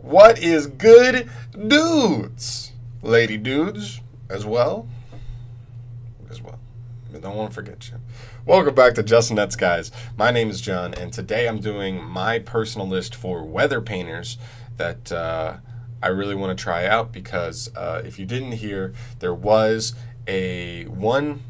What is good, dudes? Lady dudes, as well. I don't want to forget you. Welcome back to Just Nets, guys. My name is John, and today I'm doing my personal list for weather painters that I really want to try out because if you didn't hear, there was one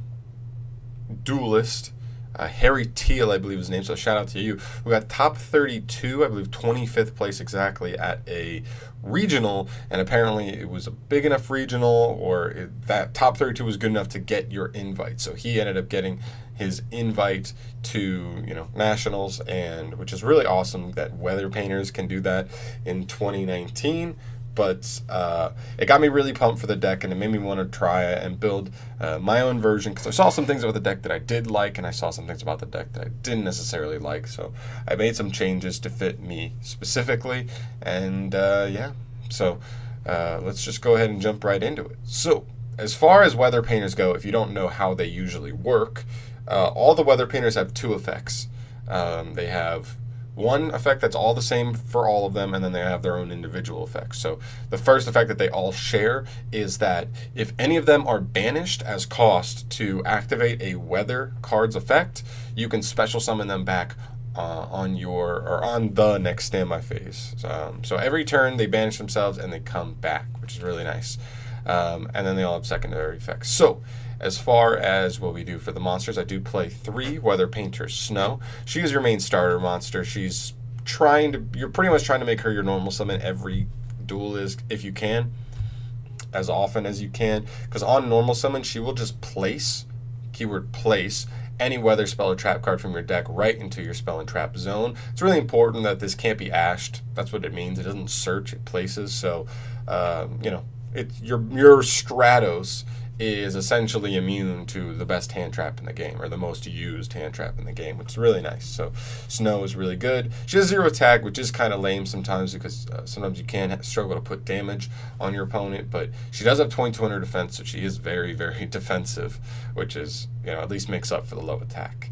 duelist, Harry Teal, I believe his name, so shout out to you, who got top 32, I believe 25th place exactly at a regional, and apparently it was a big enough regional, or that top 32 was good enough to get your invite. So he ended up getting his invite to, nationals, and which is really awesome that weather painters can do that in 2019. But it got me really pumped for the deck, and it made me want to try it and build my own version, because I saw some things about the deck that I did like, and I saw some things about the deck that I didn't necessarily like. So I made some changes to fit me specifically, and so let's just go ahead and jump right into it. So as far as weather painters go, if you don't know how they usually work, all the weather painters have two effects. They have one effect that's all the same for all of them, and then they have their own individual effects. So the first effect that they all share is that if any of them are banished as cost to activate a weather card's effect, you can special summon them back on the next standby phase. So every turn they banish themselves and they come back, which is really nice. And then they all have secondary effects. So as far as what we do for the monsters, I do play 3 Weather Painter Snow. She is your main starter monster. You're pretty much trying to make her your normal summon every duel if you can, as often as you can. Because on normal summon, she will just place, keyword place, any weather spell or trap card from your deck right into your spell and trap zone. It's really important that this can't be ashed. That's what it means. It doesn't search, it places. So, your Stratos is essentially immune to the best hand trap in the game, or the most used hand trap in the game, which is really nice. So Snow is really good. She has 0 attack, which is kind of lame sometimes, because sometimes you can struggle to put damage on your opponent, but she does have 2200 defense, so she is very, very defensive, which is, at least makes up for the low attack.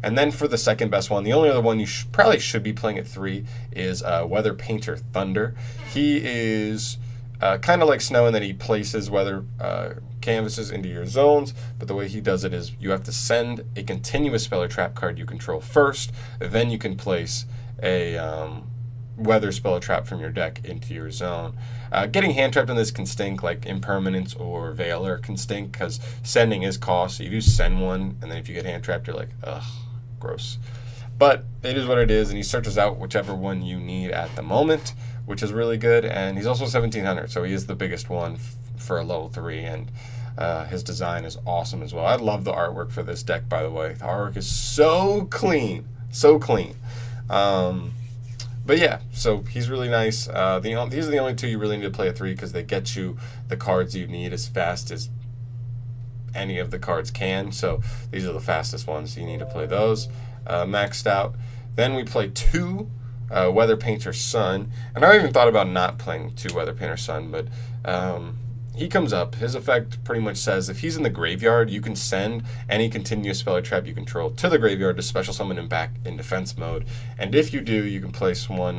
And then for the second best one, the only other one you probably should be playing at 3 is Weather Painter Thunder. He is kind of like Snow in that he places weather canvases into your zones, but the way he does it is you have to send a continuous spell or trap card you control first, then you can place a weather spell or trap from your deck into your zone. Getting hand trapped in this can stink, like Impermanence or Veiler can stink, because sending is cost, so you do send one, and then if you get hand trapped, you're like, ugh, gross. But it is what it is, and he searches out whichever one you need at the moment, which is really good. And he's also 1700, so he is the biggest one for a level 3, and his design is awesome as well. I love the artwork for this deck, by the way. The artwork is so clean, so clean. But yeah, so he's really nice. These are the only 2 you really need to play at 3, because they get you the cards you need as fast as any of the cards can. So these are the fastest ones, so you need to play those maxed out. Then we play 2 Weather Painter Sun, and I even thought about not playing 2 Weather Painter Sun, but he comes up. His effect pretty much says if he's in the graveyard, you can send any continuous spell or trap you control to the graveyard to special summon him back in defense mode, and if you do, you can place one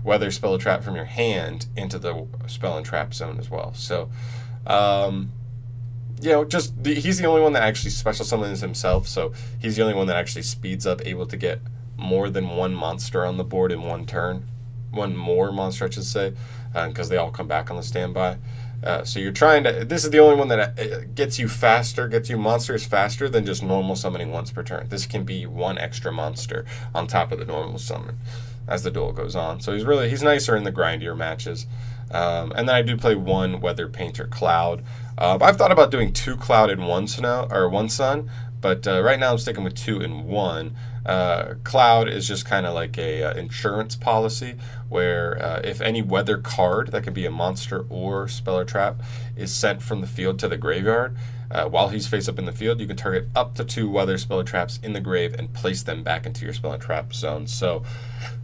weather spell or trap from your hand into the spell and trap zone as well. So he's the only one that actually special summons himself, so he's the only one that actually speeds up, able to get more than one monster on the board in one turn. One more monster, I should say, because they all come back on the standby. So you're trying to... This is the only one that gets you monsters faster than just normal summoning once per turn. This can be one extra monster on top of the normal summon as the duel goes on. So he's nicer in the grindier matches. And then I do play 1 Weather Painter Cloud. I've thought about doing 2 Cloud and 1 Snow, or 1 Sun, but right now I'm sticking with 2 and 1. Cloud is just kind of like a insurance policy, where if any weather card, that could be a monster or spell or trap, is sent from the field to the graveyard, while he's face up in the field, you can target up to 2 weather spell or traps in the grave and place them back into your spell and trap zone. So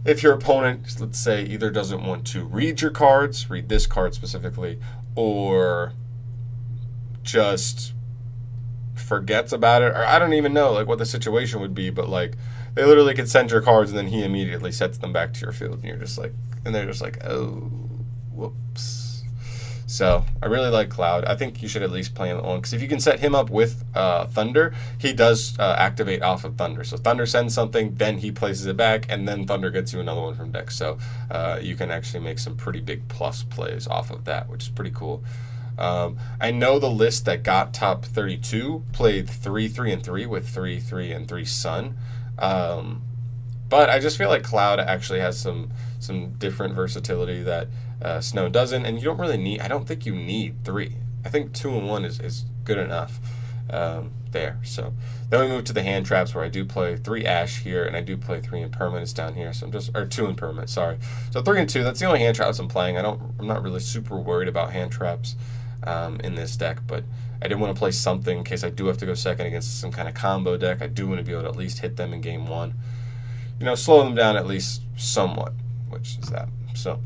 if your opponent, let's say, either doesn't want to read your cards, read this card specifically, or just forgets about it, or I don't even know like what the situation would be, but like they literally can send your cards, and then he immediately sets them back to your field, and you're just like, and they're just like, oh, whoops. So I really like Cloud. I think you should at least play him on, because if you can set him up with Thunder, he does activate off of Thunder. So Thunder sends something, then he places it back, and then Thunder gets you another one from deck. So you can actually make some pretty big plus plays off of that, which is pretty cool. I know the list that got top 32 played 3, 3, and 3 with 3, 3, and 3 Sun. But I just feel like Cloud actually has some different versatility that Snow doesn't, and you don't really need. I don't think you need 3. I think 2 and 1 is good enough there. So then we move to the hand traps, where I do play 3 Ash here, and I do play 3 Impermanence down here. So I'm just, or 2 Impermanence, sorry. So 3 and 2. That's the only hand traps I'm playing. I'm not really super worried about hand traps in this deck, but I did want to play something in case I do have to go second against some kind of combo deck. I do want to be able to at least hit them in game 1. Slow them down at least somewhat, which is that. So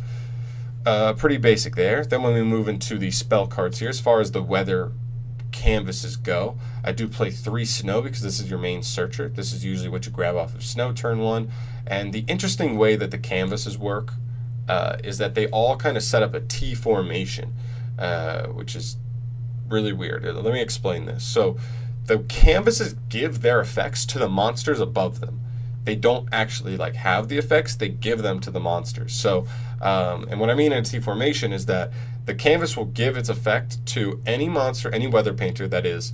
pretty basic there. Then when we move into the spell cards here, as far as the weather canvases go, I do play 3 Snow, because this is your main searcher. This is usually what you grab off of Snow turn 1. And the interesting way that the canvases work is that they all kind of set up a T formation, which is really weird. Let me explain this. So the canvases give their effects to the monsters above them. They don't actually have the effects, they give them to the monsters. So, and what I mean in T formation is that the canvas will give its effect to any monster, any weather painter that is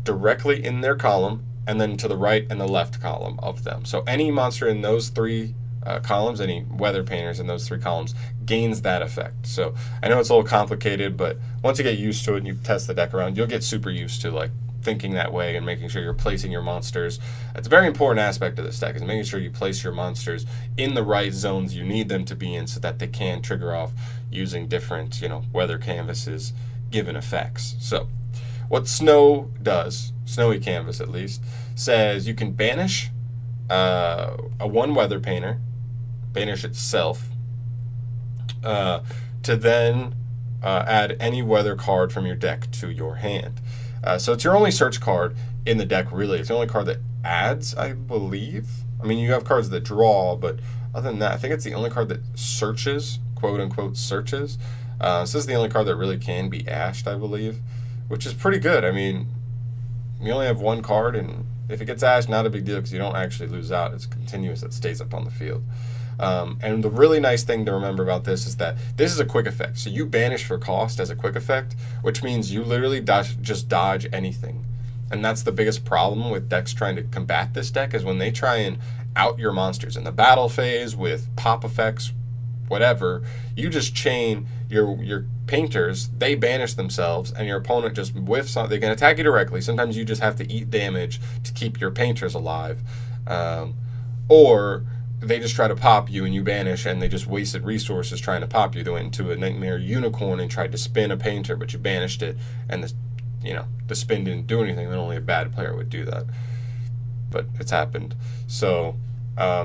directly in their column, and then to the right and the left column of them. So any monster in those 3 columns, any weather painters in those 3 columns, gains that effect. So I know it's a little complicated, but once you get used to it and you test the deck around, you'll get super used to thinking that way and making sure you're placing your monsters. It's a very important aspect of this deck, is making sure you place your monsters in the right zones you need them to be in, so that they can trigger off using different, weather canvases given effects. So what Snow does, Snowy Canvas at least, says you can banish a 1 weather painter, banish itself, to then add any weather card from your deck to your hand. So it's your only search card in the deck, really. It's the only card that adds, I believe. I mean, you have cards that draw, but other than that, I think it's the only card that searches, quote-unquote searches. So this is the only card that really can be ashed, I believe, which is pretty good. I mean, you only have 1 card, and if it gets ashed, not a big deal, because you don't actually lose out. It's continuous. It stays up on the field. And the really nice thing to remember about this is that this is a quick effect. So you banish for cost as a quick effect, which means you literally just dodge anything. And that's the biggest problem with decks trying to combat this deck, is when they try and out your monsters in the battle phase with pop effects, whatever, you just chain your painters, they banish themselves, and your opponent just whiffs on. They can attack you directly. Sometimes you just have to eat damage to keep your painters alive. Or they just try to pop you and you banish, and they just wasted resources trying to pop you. They went into a Nightmare Unicorn and tried to spin a painter, but you banished it, and the spin didn't do anything. Then only a bad player would do that. But it's happened. So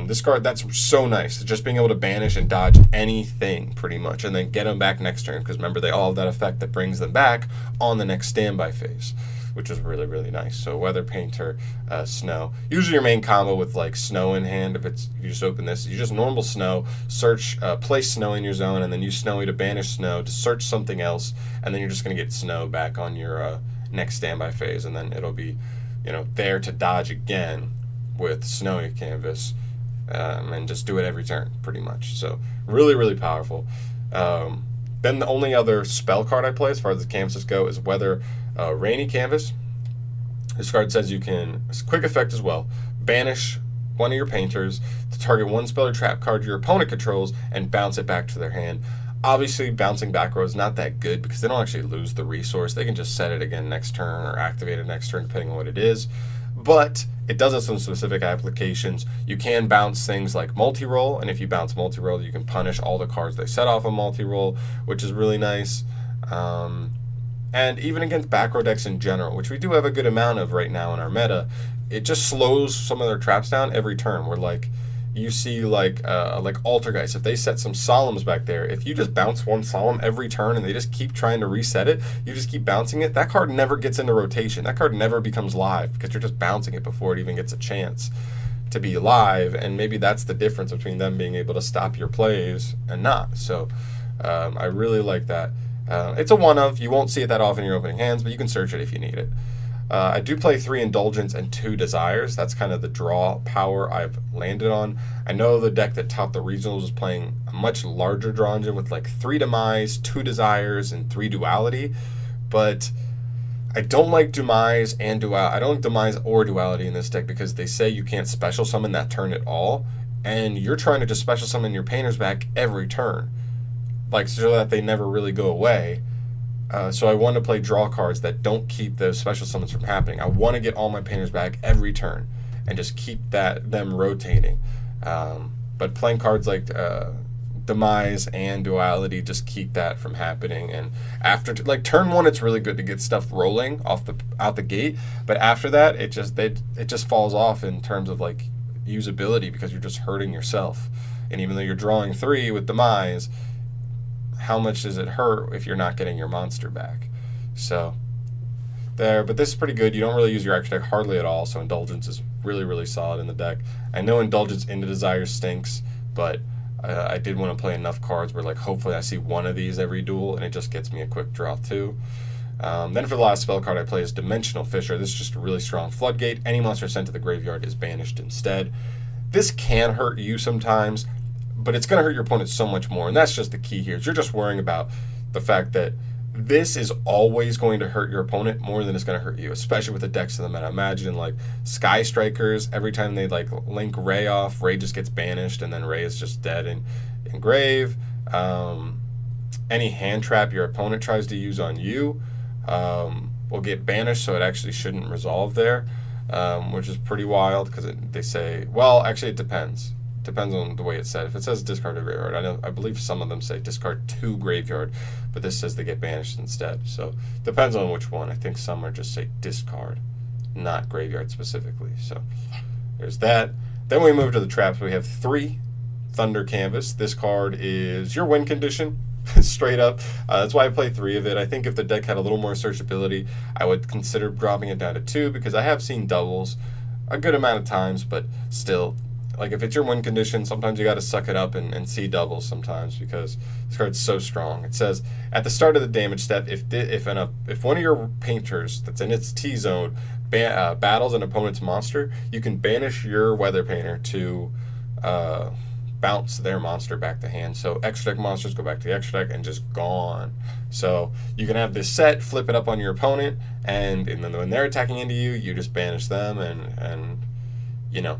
this card, that's so nice. Just being able to banish and dodge anything, pretty much, and then get them back next turn, because remember, they all have that effect that brings them back on the next standby phase, which is really, really nice. So Weather Painter, Snow. Usually your main combo with Snow in hand, if you just open this, you just normal Snow, search, place Snow in your zone, and then use Snowy to banish Snow to search something else, and then you're just going to get Snow back on your next standby phase, and then it'll be, there to dodge again with Snowy Canvas, and just do it every turn, pretty much. So really, really powerful. Then the only other spell card I play, as far as the canvases go, is Weather Rainy Canvas. This card says you can, it's a quick effect as well, banish 1 of your painters to target 1 spell or trap card your opponent controls and bounce it back to their hand. Obviously, bouncing back row is not that good, because they don't actually lose the resource. They can just set it again next turn or activate it next turn, depending on what it is. But it does have some specific applications. You can bounce things like multi-roll, and if you bounce multi-roll, you can punish all the cards they set off a multi-roll, which is really nice. And even against back row decks in general, which we do have a good amount of right now in our meta, it just slows some of their traps down every turn. Where you see Altergeist, if they set some Solemns back there, if you just bounce 1 Solemn every turn and they just keep trying to reset it, you just keep bouncing it, that card never gets into rotation. That card never becomes live, because you're just bouncing it before it even gets a chance to be live, and maybe that's the difference between them being able to stop your plays and not. So I really like that. It's a one of. You won't see it that often in your opening hands, but you can search it if you need it. I do play 3 Indulgence and 2 Desires. That's kind of the draw power I've landed on. I know the deck that topped the regionals was playing a much larger draw engine with like 3 Demise, 2 Desires, and 3 Duality, but I don't like Demise and Duality. I don't like Demise or Duality in this deck because they say you can't special summon that turn at all, and you're trying to just special summon your painters back every turn, like so that they never really go away. So I want to play draw cards that don't keep those special summons from happening. I want to get all my painters back every turn and just keep them rotating. But playing cards like Demise and Duality just keep that from happening. And after like turn 1, it's really good to get stuff rolling out the gate. But after that, it just falls off in terms of like usability because you're just hurting yourself. And even though you're drawing 3 with Demise, how much does it hurt if you're not getting your monster back? So there, but this is pretty good. You don't really use your extra deck hardly at all, so Indulgence is really, really solid in the deck. I know Indulgence into Desire stinks, but I did want to play enough cards where like hopefully I see one of these every duel and it just gets me a quick draw too. Then for the last spell card I play is Dimensional Fissure. This is just a really strong floodgate. Any monster sent to the graveyard is banished instead. This can hurt you sometimes, but it's going to hurt your opponent so much more, and that's just the key here. You're just worrying about the fact that this is always going to hurt your opponent more than it's going to hurt you, especially with the decks in the meta. Imagine like Sky Strikers, every time they like link Ray off, Ray just gets banished, and then Ray is just dead in grave. Any hand trap your opponent tries to use on you will get banished, so it actually shouldn't resolve there, which is pretty wild because they say, well, actually it depends. Depends on the way it's said. If it says discard to graveyard, I believe some of them say discard to graveyard, but this says they get banished instead. So depends on which one. I think some are just say discard, not graveyard specifically. So there's that. Then we move to the traps. We have 3 Thunder Canvas. This card is your win condition, straight up. That's why I play 3 of it. I think if the deck had a little more searchability, I would consider dropping it down to 2 because I have seen doubles a good amount of times, but still. Like, if it's your win condition, sometimes you got to suck it up and see doubles sometimes because this card's so strong. It says, at the start of the damage step, if one of your painters that's in its T-zone battles an opponent's monster, you can banish your Weather Painter to bounce their monster back to hand. So extra deck monsters go back to the extra deck and just gone. So you can have this set, flip it up on your opponent, and then when they're attacking into you, you just banish them and you know,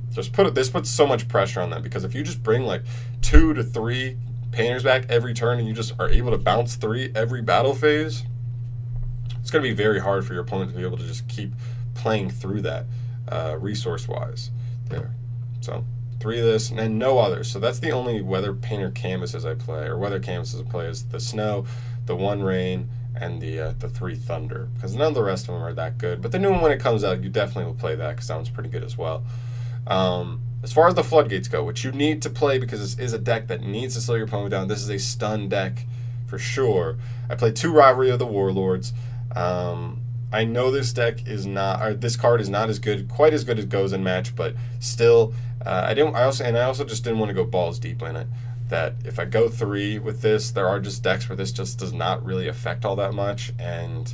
this puts so much pressure on them because if you just bring like 2 to 3 painters back every turn and you just are able to bounce 3 every battle phase, it's going to be very hard for your opponent to be able to just keep playing through that resource-wise there. So 3 of this and then no others. So that's the only Weather Painter canvases I play, or Weather canvases I play is the Snow, the 1 Rain, and the 3 Thunder, because none of the rest of them are that good. But the new one, when it comes out, you definitely will play that because that one's pretty good as well. As far as the Floodgates go, which you need to play because this is a deck that needs to slow your opponent down. This is a stun deck for sure. I play 2 Rivalry of the Warlords. I know this deck is not, or this card is not quite as good as Goes in Match, but still, I also just didn't want to go balls deep in it. That if I go 3 with this, there are just decks where this just does not really affect all that much, and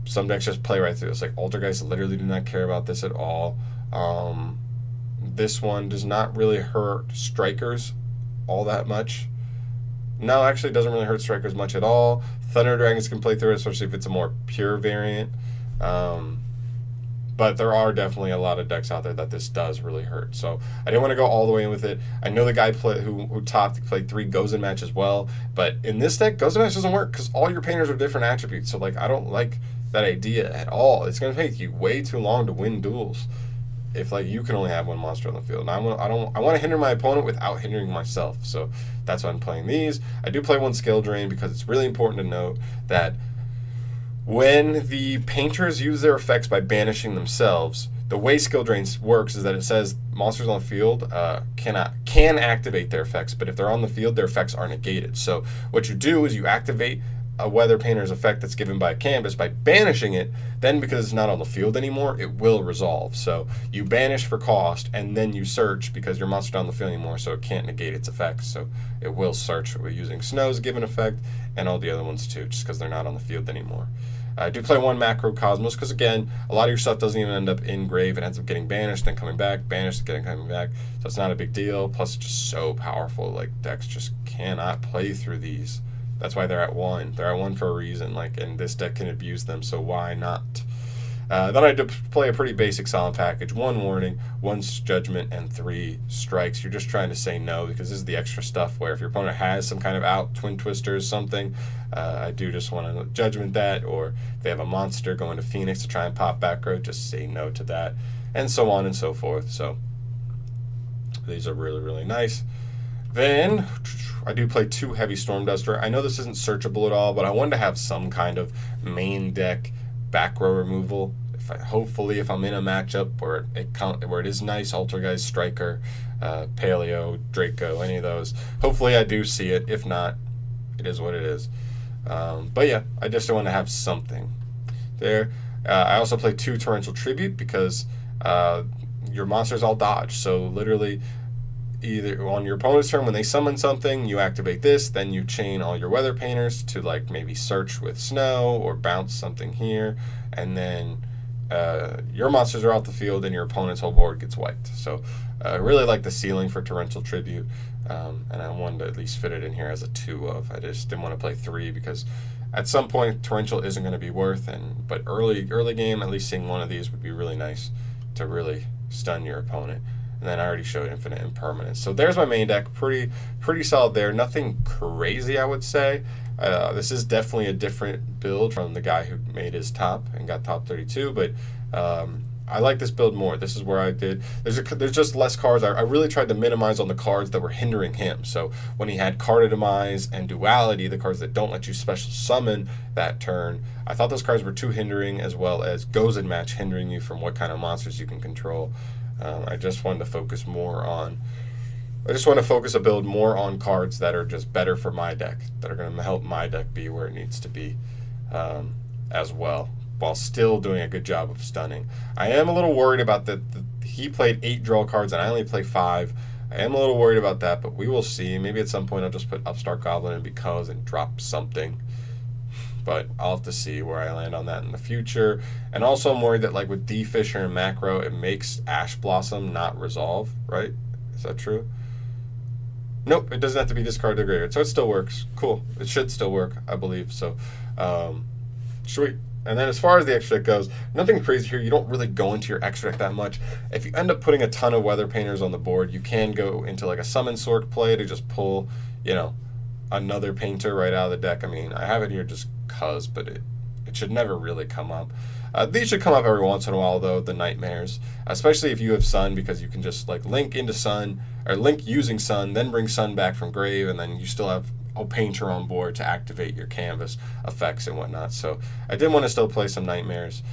some decks just play right through. It's like Altergeist literally do not care about this at all. This one does not really hurt Strikers all that much. No, actually, it doesn't really hurt Strikers much at all. Thunder Dragons can play through it, especially if it's a more pure variant. But there are definitely a lot of decks out there that this does really hurt. So I didn't want to go all the way in with it. I know the guy who topped played 3 Goes in Match as well. But in this deck, Goes in Match doesn't work because all your painters are different attributes. So like I don't like that idea at all. It's going to take you way too long to win duels if like you can only have 1 monster on the field. And I want to hinder my opponent without hindering myself. So that's why I'm playing these. I do play 1 Skill Drain because it's really important to note that when the painters use their effects by banishing themselves, the way Skill Drain works is that it says monsters on the field can activate their effects, but if they're on the field, their effects are negated. So what you do is you activate a Weather Painter's effect that's given by a canvas, by banishing it, then because it's not on the field anymore, it will resolve. So you banish for cost, and then you search because your monster's not on the field anymore, so it can't negate its effects. So it will search with using Snow's given effect, and all the other ones too, just because they're not on the field anymore. I do play one Macro Cosmos because, again, a lot of your stuff doesn't even end up in grave. It ends up getting banished, then coming back, banished, getting coming back. So it's not a big deal. Plus, it's just so powerful. Like, decks just cannot play through these. That's why they're at 1. They're at 1 for a reason. Like, and this deck can abuse them, so why not? Then I did play a pretty basic solid package. 1 warning, 1 judgment, and 3 strikes. You're just trying to say no because this is the extra stuff where if your opponent has some kind of out, twin twisters, something, I do just want to judgment that, or if they have a monster going to Phoenix to try and pop back row, just say no to that, and so on and so forth. So these are really, really nice. Then I do play 2 Heavy Storm Duster. I know this isn't searchable at all, but I wanted to have some kind of main deck back row removal. Hopefully, if I'm in a matchup where it is nice, Altergeist, Striker, Paleo, Draco, any of those, hopefully I do see it. If not, it is what it is. But yeah, I just want to have something there. I also play 2 Torrential Tribute because your monsters all dodge. So literally, either on your opponent's turn when they summon something, you activate this, then you chain all your Weather Painters to like maybe search with Snow or bounce something here, and then your monsters are off the field and your opponent's whole board gets wiped. So I really like the ceiling for Torrential Tribute, and I wanted to at least fit it in here as a 2 of. I just didn't want to play 3 because at some point Torrential isn't going to be worth, but early game, at least seeing one of these would be really nice to really stun your opponent. And then I already showed Infinite Impermanence. So there's my main deck. Pretty solid there. Nothing crazy, I would say. This is definitely a different build from the guy who made his top and got top 32. But I like this build more. This is where I did. There's just less cards. I really tried to minimize on the cards that were hindering him. So when he had Card Demise and Duality, the cards that don't let you special summon that turn, I thought those cards were too hindering, as well as Goes and Match hindering you from what kind of monsters you can control. I just wanted to focus a build more on cards that are just better for my deck, that are going to help my deck be where it needs to be as well, while still doing a good job of stunning. I am a little worried about that. He played 8 draw cards and I only play 5. I am a little worried about that, but we will see. Maybe at some point I'll just put Upstart Goblin in because and drop something. But I'll have to see where I land on that in the future. And also I'm worried that like with D Fissure and Macro, it makes Ash Blossom not resolve, right? Is that true? Nope, it doesn't have to be discarded to graveyard. So it still works. Cool. It should still work, I believe. So sweet. And then as far as the extra deck goes, nothing crazy here. You don't really go into your extra deck that much. If you end up putting a ton of Weather Painters on the board, you can go into like a Summon Sork play to just pull, another painter right out of the deck. I mean, I have it here just cause, but it should never really come up. These should come up every once in a while, though, the Nightmares, especially if you have Sun, because you can just like link into Sun, or link using Sun, then bring Sun back from grave, and then you still have a painter on board to activate your canvas effects and whatnot. So I did want to still play some Nightmares.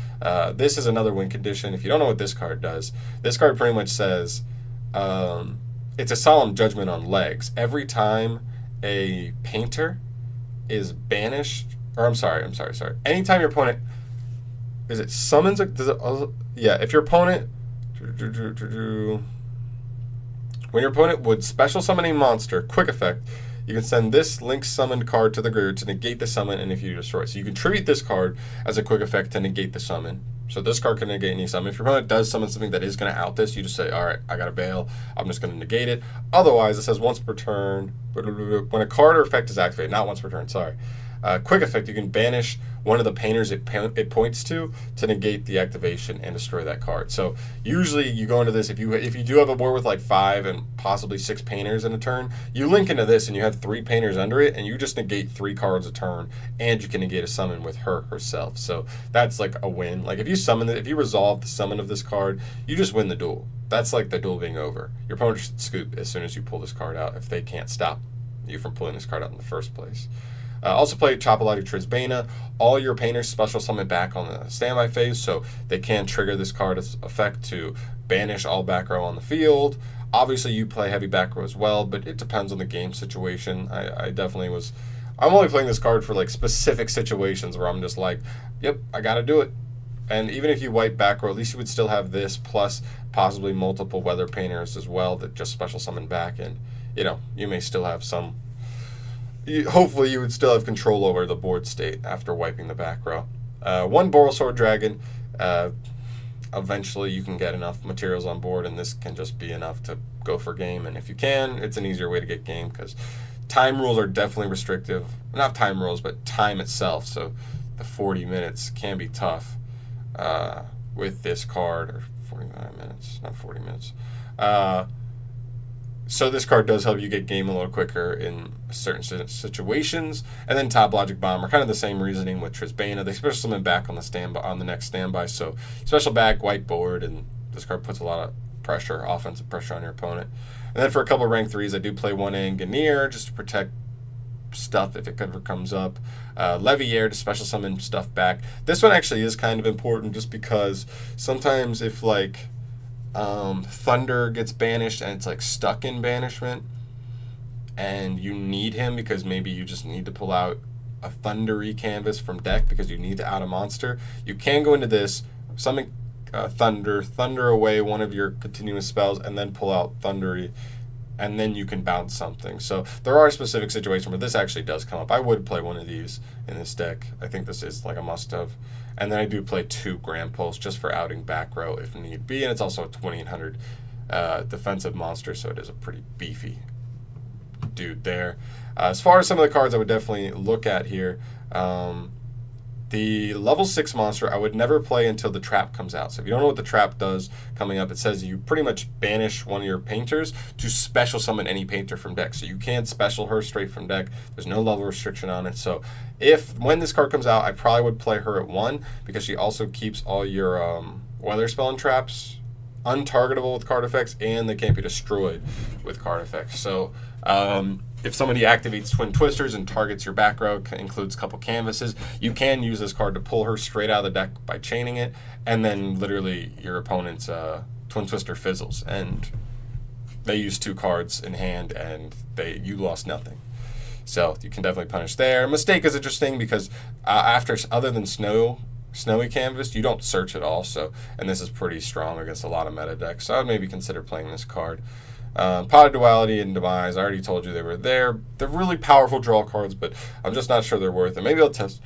This is another win condition. If you don't know what this card does, this card pretty much says it's a Solemn Judgment on legs. Every time a painter is banished, or I'm sorry. Anytime your opponent summons if your opponent when your opponent would special summon a monster, quick effect, you can send this link summoned card to the graveyard to negate the summon, and if you destroy it. So you can treat this card as a quick effect to negate the summon. So this card can negate any summon. If your opponent does summon something that is going to out this, you just say, all right, I got to bail. I'm just going to negate it. Otherwise, it says once per turn. When a card or effect is activated, not once per turn, sorry. Quick effect, you can banish one of the painters it points to negate the activation and destroy that card. So usually you go into this, if you do have a board with like 5 and possibly 6 painters in a turn, you link into this and you have 3 painters under it, and you just negate 3 cards a turn, and you can negate a summon with her herself. So that's like a win. Like if you resolve the summon of this card, you just win the duel. That's like the duel being over. Your opponent should scoop as soon as you pull this card out if they can't stop you from pulling this card out in the first place. Also play Chapelati Trisbana. All your painters special summon back on the standby phase, so they can trigger this card's effect to banish all back row on the field. Obviously, you play heavy back row as well, but it depends on the game situation. I definitely was I'm only playing this card for like specific situations where I'm just like, yep, I gotta do it. And even if you wipe back row, at least you would still have this plus possibly multiple weather painters as well that just special summon back, and you may still have some. Hopefully, you would still have control over the board state after wiping the back row. One Borrelsword Dragon. Eventually, you can get enough materials on board, and this can just be enough to go for game. And if you can, it's an easier way to get game because time rules are definitely restrictive. Not time rules, but time itself. So the 40 minutes can be tough with this card, or 49 minutes, not 40 minutes. So this card does help you get game a little quicker in certain situations. And then Top Logic Bomber, kind of the same reasoning with Trisbana. They special summon back on the next standby. So special back, whiteboard, and this card puts a lot of pressure, offensive pressure on your opponent. And then for a couple of rank 3s, I do play 1 Engineer just to protect stuff if it ever comes up. Leviair to special summon stuff back. This one actually is kind of important just because sometimes if like Thunder gets banished and it's like stuck in banishment and you need him because maybe you just need to pull out a Thundery canvas from deck because you need to out a monster, you can go into this, summon Thunder away one of your continuous spells, and then pull out Thundery, and then you can bounce something. So there are specific situations where this actually does come up. I would play one of these in this deck. I think this is like a must-have. And then I do play 2 Grand Pulse just for outing back row if need be. And it's also a 2800 defensive monster, so it is a pretty beefy dude there. As far as some of the cards I would definitely look at here, the level 6 monster I would never play until the trap comes out. So if you don't know what the trap does coming up, it says you pretty much banish one of your painters to special summon any painter from deck. So you can't special her straight from deck. There's no level restriction on it. So when this card comes out, I probably would play her at 1 because she also keeps all your weather spell and traps untargetable with card effects, and they can't be destroyed with card effects. So if somebody activates Twin Twisters and targets your back row, includes a couple canvases, you can use this card to pull her straight out of the deck by chaining it, and then literally your opponent's Twin Twister fizzles, and they use 2 cards in hand, and you lost nothing. So you can definitely punish there. Mistake is interesting because other than Snowy Canvas, you don't search at all. And this is pretty strong against a lot of meta decks. So I would maybe consider playing this card. Pot of Duality and Demise, I already told you they were there. They're really powerful draw cards, but I'm just not sure they're worth it. Maybe I'll test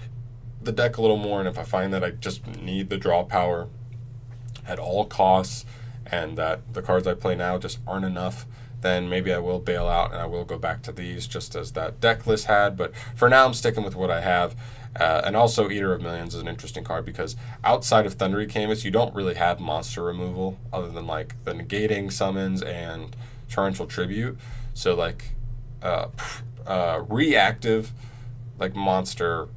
the deck a little more, and if I find that I just need the draw power at all costs and that the cards I play now just aren't enough, then maybe I will bail out and I will go back to these just as that deck list had. But for now, I'm sticking with what I have. And also, Eater of Millions is an interesting card because outside of Thundery Canvas, you don't really have monster removal other than like the negating summons and Torrential Tribute. So like reactive like monster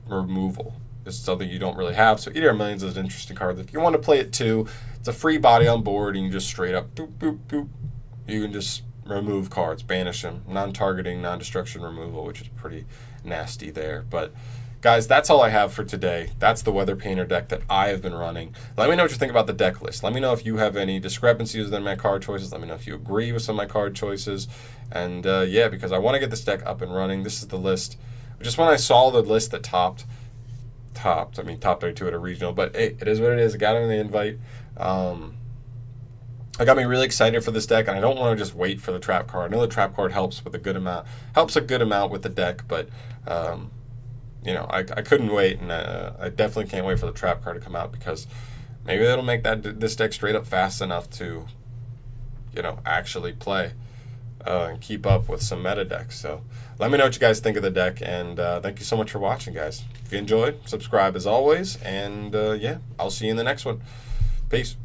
removal is something you don't really have. So Eater of Millions is an interesting card. If you want to play it too, it's a free body on board and you just straight up boop, boop, boop. You can just remove cards, banish them, non-targeting, non-destruction removal, which is pretty nasty there. But guys, that's all I have for today. That's the Weather Painter deck that I have been running. Let me know what you think about the deck list. Let me know if you have any discrepancies in my card choices. Let me know if you agree with some of my card choices. And yeah, because I want to get this deck up and running. This is the list. Just when I saw the list that topped, top 32 at a regional, but hey, it is what it is. I got him in the invite. It got me really excited for this deck, and I don't want to just wait for the trap card. I know the trap card helps a good amount with the deck, but I couldn't wait, and I definitely can't wait for the trap card to come out because maybe that'll make this deck straight up fast enough to actually play and keep up with some meta decks. So let me know what you guys think of the deck, and thank you so much for watching, guys. If you enjoyed, subscribe as always, and yeah, I'll see you in the next one. Peace.